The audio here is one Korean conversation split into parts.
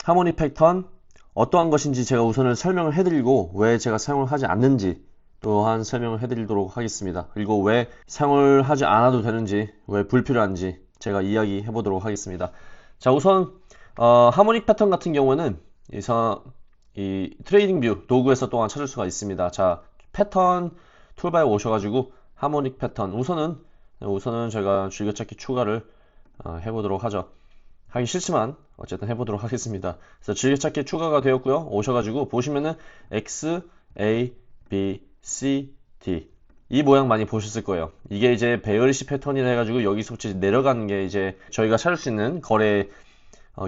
하모니 패턴 어떠한 것인지 제가 우선은 설명을 해드리고 왜 제가 사용을 하지 않는지 또한 설명을 해드리도록 하겠습니다. 그리고 왜 사용을 하지 않아도 되는지, 왜 불필요한지 제가 이야기해 보도록 하겠습니다. 자, 우선 하모닉 패턴 같은 경우는 이 트레이딩 뷰 도구에서 또한 찾을 수가 있습니다. 자, 패턴 툴바에 오셔가지고 하모닉 패턴 우선은 제가 즐겨찾기 추가를 해보도록 하죠. 하기 싫지만 어쨌든 해보도록 하겠습니다. 그래서 즐겨찾기 추가가 되었고요. 오셔가지고 보시면은 X, A, B, C, D 이 모양 많이 보셨을 거예요. 이게 이제 베어리시 패턴이라 해가지고 여기서부터 내려가는 게 이제 저희가 찾을 수 있는 거래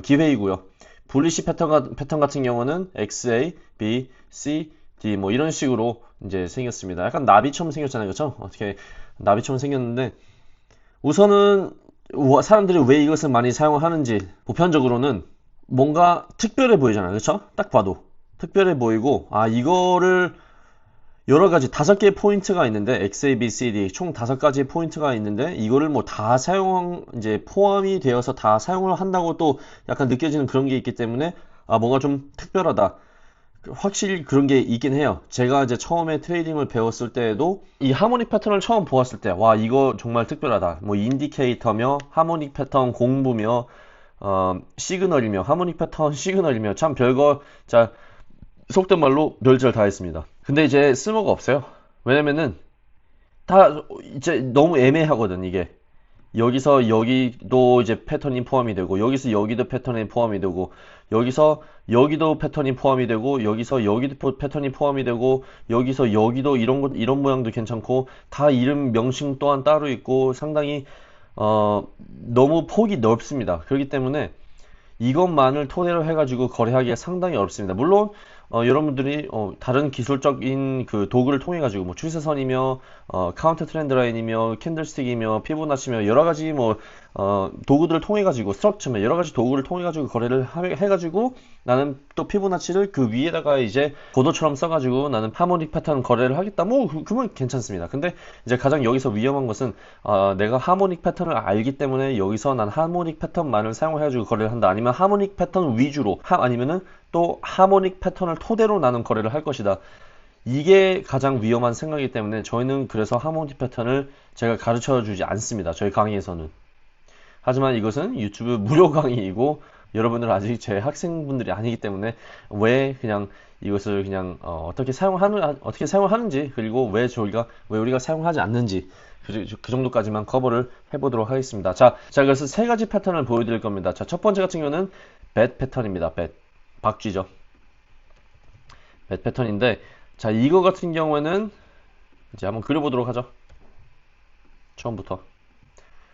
기회이고요. 불리시 패턴 같은 경우는 X, A, B, C, D 뭐 이런 식으로 이제 생겼습니다. 약간 나비처럼 생겼잖아요, 그렇죠? 어떻게 나비처럼 생겼는데 우선은 사람들이 왜 이것을 많이 사용하는지 보편적으로는 뭔가 특별해 보이잖아요, 그렇죠? 딱 봐도 특별해 보이고 이거를 여러 가지 5개의 포인트가 있는데 X, A, B, C, D 총 5가지의 포인트가 있는데 이거를 뭐 다 이제 포함이 되어서 다 사용을 한다고 또 약간 느껴지는 그런 게 있기 때문에 뭔가 좀 특별하다. 확실히 그런 게 있긴 해요. 제가 이제 처음에 트레이딩을 배웠을 때에도 이 하모닉 패턴을 처음 보았을 때 와 이거 정말 특별하다. 뭐 인디케이터며 하모닉 패턴 공부며 시그널이며 하모닉 패턴 시그널이며 참 별거 자 속된 말로 별짓을 다 했습니다. 근데 이제 쓸모가 없어요. 왜냐면은 다 이제 너무 애매하거든 이게. 여기서 여기도 이제 패턴이 포함이 되고 여기서 여기도 패턴이 포함이 되고 여기서 여기도 패턴이 포함이 되고 여기서 여기도 패턴이 포함이 되고 여기서 여기도 이런 모양도 괜찮고 다 이름 명칭 또한 따로 있고 상당히 너무 폭이 넓습니다. 그렇기 때문에 이것만을 토대로 해가지고 거래하기가 상당히 어렵습니다. 물론 여러분들이 다른 기술적인 그 도구를 통해 가지고 뭐 추세선이며 카운터 트렌드 라인이며 캔들스틱이며 피보나치며 여러 가지 뭐 도구들을 통해 가지고 스트럭처며 여러 가지 도구를 통해 가지고 거래를 해 가지고 나는 또 피보나치를 그 위에다가 이제 고도처럼 써 가지고 나는 하모닉 패턴 거래를 하겠다. 뭐 그러면 괜찮습니다. 근데 이제 가장 여기서 위험한 것은 내가 하모닉 패턴을 알기 때문에 여기서 난 하모닉 패턴만을 사용해 가지고 거래를 한다. 아니면 하모닉 패턴 위주로 아니면은 또 하모닉 패턴을 토대로 나는 거래를 할 것이다. 이게 가장 위험한 생각이기 때문에 저희는 그래서 하모닉 패턴을 제가 가르쳐 주지 않습니다. 저희 강의에서는. 하지만 이것은 유튜브 무료 강의이고 여러분들은 아직 제 학생분들이 아니기 때문에 왜 그냥 이것을 그냥 어떻게 사용하는지 그리고 왜 우리가 사용하지 않는지 그 정도까지만 커버를 해보도록 하겠습니다. 자 그래서 3가지 패턴을 보여드릴 겁니다. 자, 첫 번째 같은 경우는 벳 패턴입니다. 박쥐죠. 벳 패턴인데 자 이거 같은 경우에는 이제 한번 그려보도록 하죠. 처음부터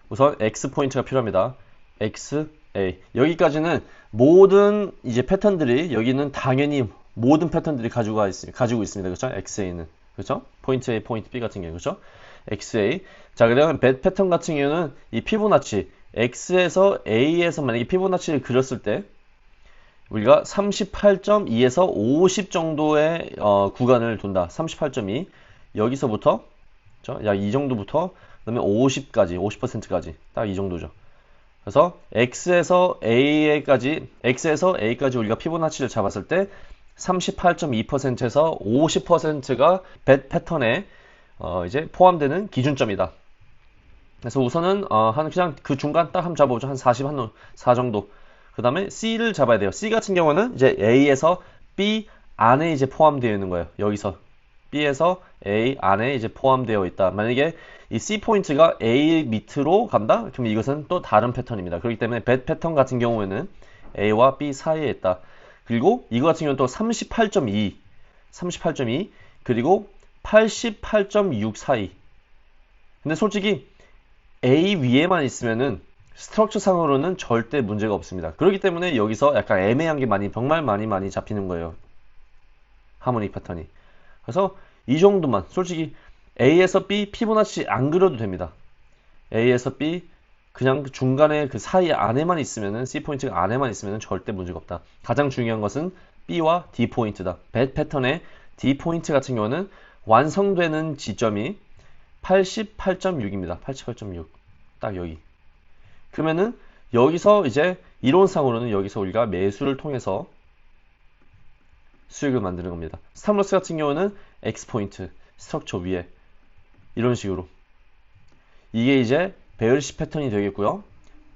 우선 X 포인트가 필요합니다. X, A 여기까지는 모든 이제 패턴들이 여기는 당연히 모든 패턴들이 가지고 있습니다. 그렇죠? XA는 그렇죠? 포인트 A, 포인트 B 같은 경우 그렇죠? XA 자 그러면 벳 패턴 같은 경우는 이 피보나치 X에서 A에서 만약에 피보나치를 그렸을 때 우리가 38.2에서 50 정도의 구간을 둔다. 38.2 여기서부터 약 이 정도부터 그다음에 50까지 50%까지 딱 이 정도죠. 그래서 X에서 A까지 우리가 피보나치를 잡았을 때 38.2%에서 50%가 벳 패턴에 이제 포함되는 기준점이다. 그래서 우선은 그냥 그 중간 딱 한번 잡아보죠. 한 4 정도. 그 다음에 C를 잡아야 돼요. C 같은 경우는 이제 A에서 B 안에 이제 포함되어 있는 거예요. 여기서 B에서 A 안에 이제 포함되어 있다. 만약에 이 C 포인트가 A 밑으로 간다? 그러면 이것은 또 다른 패턴입니다. 그렇기 때문에 벳 패턴 같은 경우에는 A와 B 사이에 있다. 그리고 이거 같은 경우는 또 38.2 그리고 88.6 사이. 근데 솔직히 A 위에만 있으면은 스트럭처 상으로는 절대 문제가 없습니다. 그렇기 때문에 여기서 약간 애매한 게 정말 많이 잡히는 거예요. 하모닉 패턴이. 그래서 이 정도만 솔직히 A에서 B 피보나치 안 그려도 됩니다. A에서 B 그냥 중간에 그 사이 안에만 있으면은 C 포인트가 안에만 있으면은 절대 문제가 없다. 가장 중요한 것은 B와 D 포인트다. 벳 패턴의 D 포인트 같은 경우는 완성되는 지점이 88.6입니다. 88.6. 딱 여기. 그러면은 여기서 이제 이론상으로는 여기서 우리가 매수를 통해서 수익을 만드는 겁니다. 스탑로스 같은 경우는 X포인트, 스트럭처 위에 이런 식으로. 이게 이제 베어리시 패턴이 되겠고요.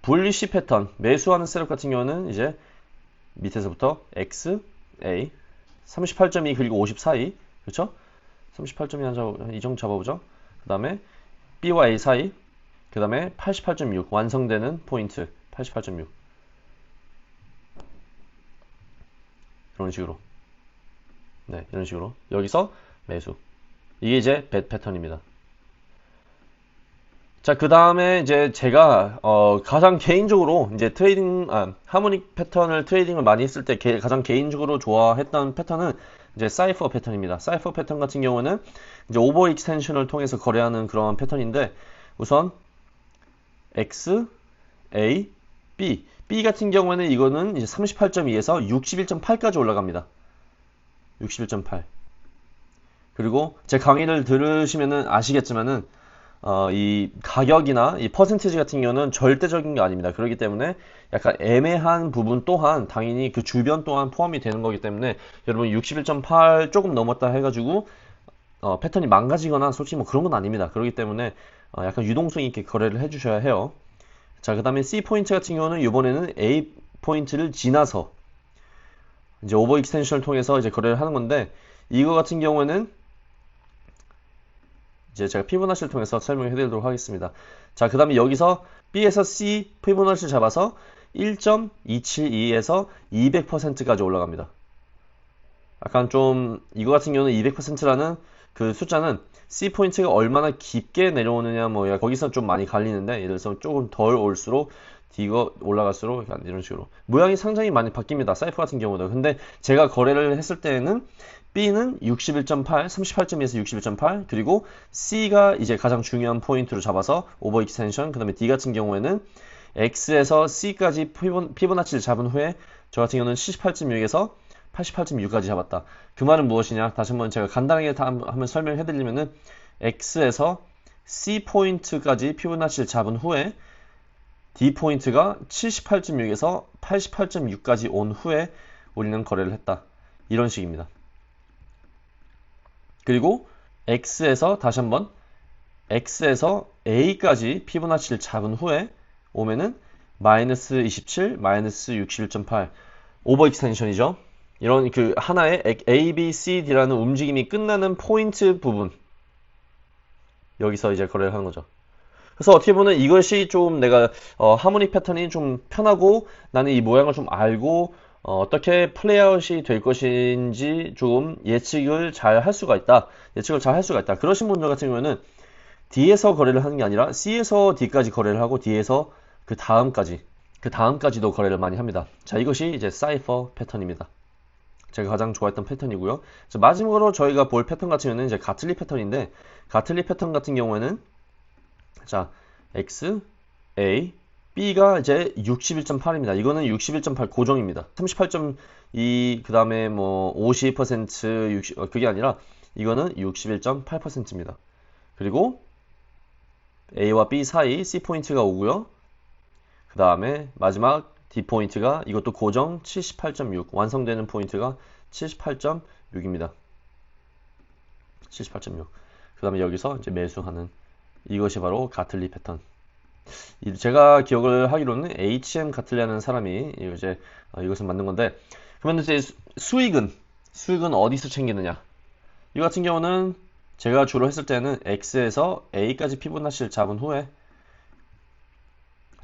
불리시 패턴, 매수하는 셋업 같은 경우는 이제 밑에서부터 X, A, 38.2 그리고 50 사이, 그렇죠? 38.2 이 정도 잡아보죠. 그 다음에 B와 A 사이, 그 다음에 88.6 완성되는 포인트, 88.6 이런 식으로. 네, 이런 식으로 여기서 매수. 이게 이제 벳 패턴입니다. 자, 그 다음에 이제 제가 가장 개인적으로 이제 하모닉 패턴을 트레이딩을 많이 했을 때 가장 개인적으로 좋아했던 패턴은 이제 사이퍼 패턴입니다. 사이퍼 패턴 같은 경우는 이제 오버 익스텐션을 통해서 거래하는 그런 패턴인데, 우선 X, A, B 같은 경우에는 이거는 이제 38.2에서 61.8까지 올라갑니다. 61.8. 그리고 제 강의를 들으시면은 아시겠지만은 이 가격이나 이 퍼센티지 같은 경우는 절대적인 게 아닙니다. 그렇기 때문에 약간 애매한 부분 또한 당연히 그 주변 또한 포함이 되는 거기 때문에 여러분 61.8 조금 넘었다 해가지고 패턴이 망가지거나 솔직히 뭐 그런 건 아닙니다. 그렇기 때문에 약간 유동성 있게 거래를 해주셔야 해요. 자, 그 다음에 C 포인트 같은 경우는 이번에는 A 포인트를 지나서 이제 오버 익스텐션을 통해서 이제 거래를 하는 건데, 이거 같은 경우에는 이제 제가 피보나치를 통해서 설명해 드리도록 하겠습니다. 자, 그 다음에 여기서 B에서 C 피보나치를 잡아서 1.272에서 200%까지 올라갑니다. 약간 좀 이거 같은 경우는 200%라는 그 숫자는 C 포인트가 얼마나 깊게 내려오느냐 뭐 거기서 좀 많이 갈리는데, 예를 들어서 조금 덜 올수록 D가 올라갈수록 이런 식으로 모양이 상당히 많이 바뀝니다. 사이퍼 같은 경우도. 근데 제가 거래를 했을 때는 B는 61.8, 38.2에서 61.8, 그리고 C가 이제 가장 중요한 포인트로 잡아서 오버 익스텐션, 그 다음에 D 같은 경우에는 X에서 C까지 피보나치를 잡은 후에 저 같은 경우는 78.6에서 88.6까지 잡았다. 그 말은 무엇이냐? 다시 한번 제가 간단하게 한번 설명해 드리면은 X에서 C 포인트까지 피보나치를 잡은 후에 D 포인트가 78.6에서 88.6까지 온 후에 우리는 거래를 했다. 이런 식입니다. 그리고 X에서 다시 한번 X에서 A까지 피보나치를 잡은 후에 오면은 마이너스 27, 마이너스 61.8 오버 익스텐션이죠. 이런 그 하나의 A, B, C, D라는 움직임이 끝나는 포인트 부분, 여기서 이제 거래를 하는 거죠. 그래서 어떻게 보면 이것이 좀 내가 하모닉 패턴이 좀 편하고 나는 이 모양을 좀 알고 어떻게 플레이아웃이 될 것인지 조금 예측을 잘 할 수가 있다. 그러신 분들 같은 경우에는 D에서 거래를 하는 게 아니라 C에서 D까지 거래를 하고 D에서 그 다음까지도 거래를 많이 합니다. 자, 이것이 이제 사이퍼 패턴입니다. 제가 가장 좋아했던 패턴이고요. 자, 마지막으로 저희가 볼 패턴 같은 경우는 이제 가틀리 패턴인데, 가틀리 패턴 같은 경우에는 자, X, A, B가 이제 61.8입니다. 이거는 61.8 고정입니다. 38.2, 그 다음에 뭐 50%, 60, 그게 아니라 이거는 61.8%입니다. 그리고 A와 B 사이 C 포인트가 오고요. 그 다음에 마지막 D 포인트가 이것도 고정 78.6, 완성되는 포인트가 78.6입니다. 78.6. 그 다음에 여기서 이제 매수하는, 이것이 바로 가틀리 패턴. 제가 기억을 하기로는 HM 가틀리라는 사람이 이제 이것을 만든 건데, 그러면 이제 수익은 어디서 챙기느냐? 이 같은 경우는 제가 주로 했을 때는 X에서 A까지 피보나치를 잡은 후에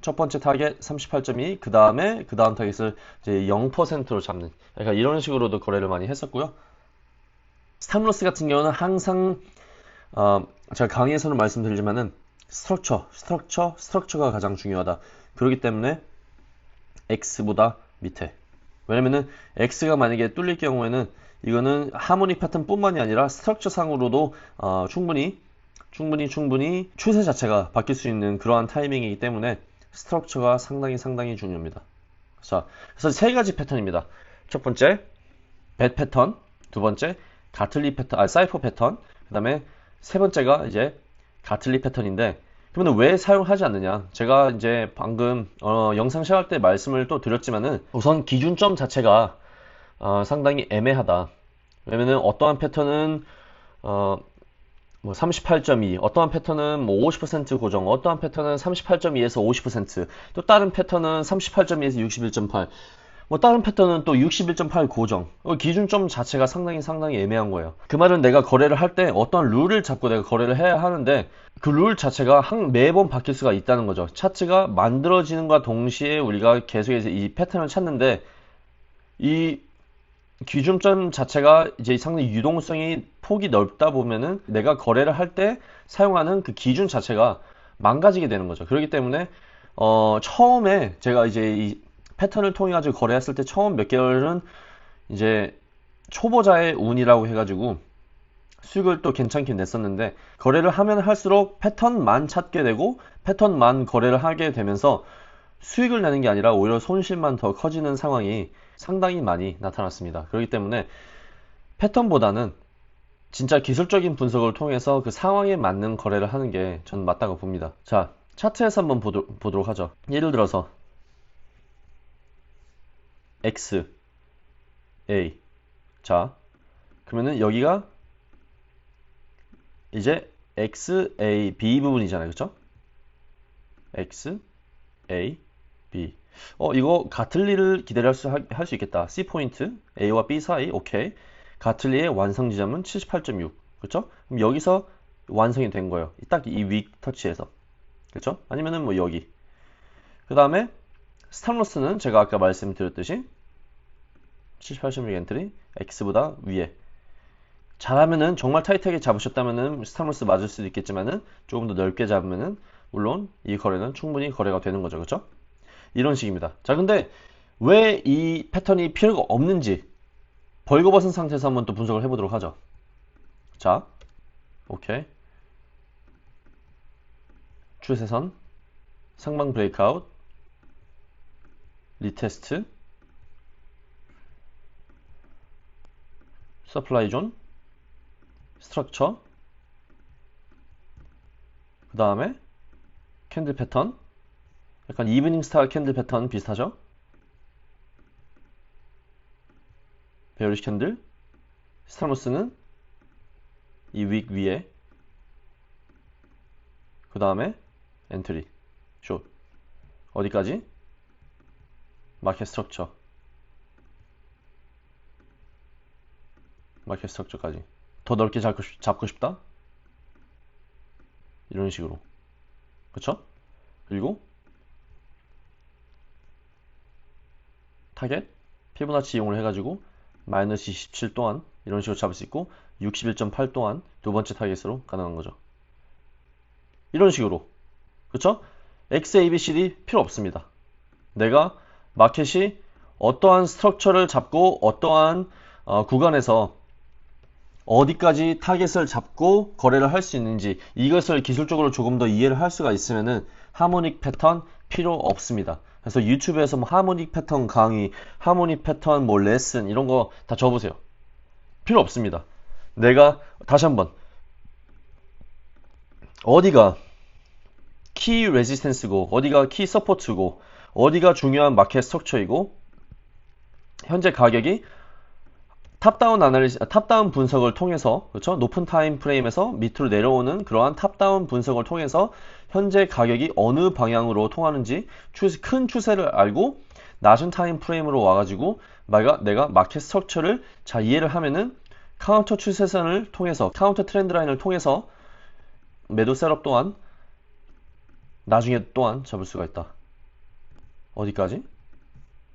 첫 번째 타겟 38.2, 그 다음 타겟을 이제 0%로 잡는, 그러니까 이런 식으로도 거래를 많이 했었고요. 스탑로스 같은 경우는 항상 제가 강의에서는 말씀드리지만은 스트럭처가 가장 중요하다. 그렇기 때문에 X보다 밑에. 왜냐면은 X가 만약에 뚫릴 경우에는 이거는 하모닉 패턴 뿐만이 아니라 스트럭처 상으로도 충분히 추세 자체가 바뀔 수 있는 그러한 타이밍이기 때문에 스트럭처가 상당히 중요합니다. 자, 그래서 세 가지 패턴입니다. 첫 번째 벳 패턴, 두 번째 가틀리 패턴, 사이퍼 패턴, 그 다음에 세 번째가 이제 가틀리 패턴인데, 그러면 왜 사용하지 않느냐? 제가 이제 방금 영상 시작할 때 말씀을 또 드렸지만은 우선 기준점 자체가 상당히 애매하다. 왜냐면은 어떠한 패턴은 뭐 38.2, 어떠한 패턴은 뭐 50% 고정, 어떠한 패턴은 38.2에서 50%, 또 다른 패턴은 38.2에서 61.8, 뭐 다른 패턴은 또 61.8 고정. 기준점 자체가 상당히 애매한 거예요. 그 말은 내가 거래를 할 때 어떤 룰을 잡고 내가 거래를 해야 하는데 그 룰 자체가 매번 바뀔 수가 있다는 거죠. 차트가 만들어지는과 동시에 우리가 계속해서 이 패턴을 찾는데 이 기준점 자체가 이제 상당히 유동성이 폭이 넓다 보면은 내가 거래를 할 때 사용하는 그 기준 자체가 망가지게 되는 거죠. 그렇기 때문에 처음에 제가 이제 이 패턴을 통해 가지고 거래했을 때 처음 몇 개월은 이제 초보자의 운이라고 해가지고 수익을 또 괜찮게 냈었는데 거래를 하면 할수록 패턴만 찾게 되고 패턴만 거래를 하게 되면서 수익을 내는 게 아니라 오히려 손실만 더 커지는 상황이 상당히 많이 나타났습니다. 그렇기 때문에 패턴보다는 진짜 기술적인 분석을 통해서 그 상황에 맞는 거래를 하는 게 전 맞다고 봅니다. 자, 차트에서 한번 보도록 하죠. 예를 들어서 X, A. 자, 그러면은 여기가 이제 X, A, B 부분이잖아요. 그쵸? X, A, B. 이거 가틀리를 기대할 할 수 있겠다. C 포인트, A와 B 사이, 오케이. 가틀리의 완성 지점은 78.6. 그쵸? 그럼 여기서 완성이 된 거예요. 딱 이 윅 터치에서. 그쵸? 아니면은 뭐 여기. 그 다음에 스탑로스는 제가 아까 말씀드렸듯이 78.6 엔트리, X보다 위에. 잘하면은 정말 타이트하게 잡으셨다면은 스탑로스 맞을 수도 있겠지만은 조금 더 넓게 잡으면은 물론 이 거래는 충분히 거래가 되는 거죠. 그쵸? 이런 식입니다. 자, 근데 왜 이 패턴이 필요가 없는지 벌거벗은 상태에서 한번 또 분석을 해보도록 하죠. 자, 오케이. 추세선, 상방 브레이크아웃, 리테스트, 서플라이 존, 스트럭처, 그 다음에 캔들 패턴, 약간 이브닝 스타 캔들 패턴 비슷하죠? 베어리시 캔들, 스타로스는 이 윅 위에, 그 다음에 엔트리, 숏. 어디까지? 마켓 스트럭처. 마켓 스트럭처까지. 더 넓게 잡고 싶다? 이런 식으로. 그쵸? 그리고 타겟, 피보나치 이용을 해가지고 마이너스 27 또한 이런 식으로 잡을 수 있고 61.8 또한 두 번째 타겟으로 가능한 거죠. 이런 식으로. 그쵸? X, A, B, C, D 필요 없습니다. 내가 마켓이 어떠한 스트럭처를 잡고 어떠한 구간에서 어디까지 타겟을 잡고 거래를 할 수 있는지 이것을 기술적으로 조금 더 이해를 할 수가 있으면은 하모닉 패턴 필요 없습니다. 그래서 유튜브에서 뭐 하모닉 패턴 강의, 하모닉 패턴 뭐 레슨 이런 거 다 적어보세요. 필요 없습니다. 내가 다시 한번 어디가 키 레지스턴스고 어디가 키 서포트고 어디가 중요한 마켓 스트럭처이고 현재 가격이 탑다운 분석을 통해서 그렇죠? 높은 타임 프레임에서 밑으로 내려오는 그러한 탑다운 분석을 통해서 현재 가격이 어느 방향으로 통하는지 큰 추세를 알고 낮은 타임 프레임으로 와가지고 내가 마켓 스트럭처를 잘 이해를 하면은 카운터 추세선을 통해서 카운터 트렌드 라인을 통해서 매도 셋업 또한 나중에 또한 잡을 수가 있다. 어디까지?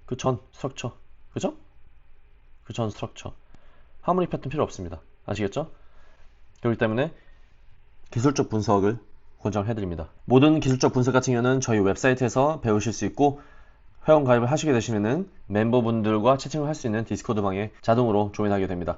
그 전 스트럭처. 그죠? 그 전 스트럭처. 하모닉 패턴 필요 없습니다. 아시겠죠? 그렇기 때문에 기술적 분석을 권장해드립니다. 모든 기술적 분석 같은 경우는 저희 웹사이트에서 배우실 수 있고 회원 가입을 하시게 되시면은 멤버분들과 채팅을 할 수 있는 디스코드 방에 자동으로 조인하게 됩니다.